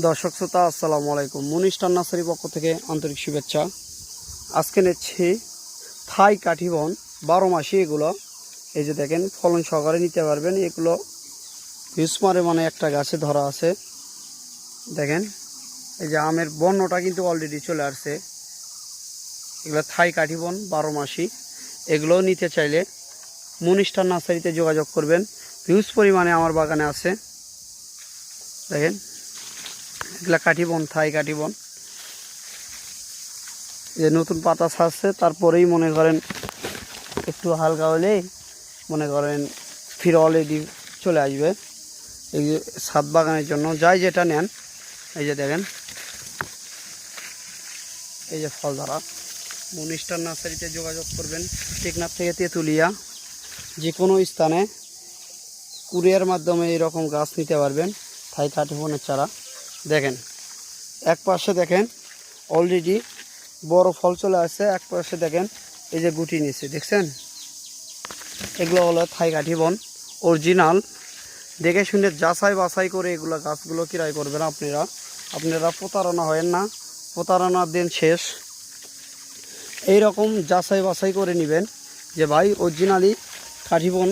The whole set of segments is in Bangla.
দর্শক শ্রোতা আসসালামু আলাইকুম। মুনিস্টার নার্সারি পক্ষ থেকে আন্তরিক শুভেচ্ছা। আজকে নিচ্ছি থাই কাঠিবন 12 মাসি। এগুলো এই যে দেখেন ফলন সহকারে নিতে পারবেন। এগুলো হিউসমারে মানে একটা গাছে ধরা আছে। দেখেন এই যে আমের বর্ণটা কিন্তু অলরেডি চলে আসছে। এগুলো থাই কাঠিবন 12 মাসি। এগুলো নিতে চাইলে মুনিস্টার নার্সারিতে যোগাযোগ করবেন। হিউজ পরিমাণে আমার বাগানে আছে। দেখেন এগুলা কাঠিবন, থাই কাঠিবন। যে নতুন পাতা ছাড়ছে, তারপরেই মনে করেন একটু হালকা হলেই মনে করেন ফির অলরেডি চলে আসবে। এই যে ছাদ বাগানের জন্য যাই যেটা নেন, এই যে দেখেন এই যে ফল ধরা। মুনিস্টার নার্সারিতে যোগাযোগ করবেন। টেকনাফ থেকে তেঁতুলিয়া যে কোনো স্থানে কুরিয়ার মাধ্যমে এরকম গাছ নিতে পারবেন। থাই কাঠিবনের চারা দেখেন এক পাশে দেখেন অলরেডি বড় ফল চলে আসছে, এক পাশে দেখেন এই যে গুটি নিচ্ছে, দেখছেন? এগুলো হলো থাই কাঠিবন অরিজিনাল। দেখে শুনে যাচাই বাছাই করে এগুলো গাছগুলো ক্রয় করবেন। আপনারা প্রতারণা হয় না, প্রতারণার দিন শেষ। এই রকম যাচাই বাছাই করে নেবেন যে ভাই অরিজিনালি কাঠিবন।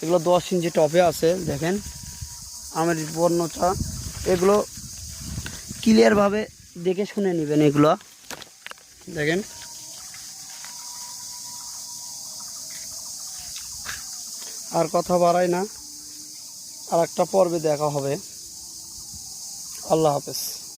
এগুলো 10 ইঞ্চি টপে আছে। দেখেন আমের বর্ণটা, এগুলো ক্লিয়ারভাবে দেখে শুনে নেবেন। এগুলো দেখেন আর কথা বাড়াই না, আর একটা পর্বে দেখা হবে। আল্লাহ হাফেজ।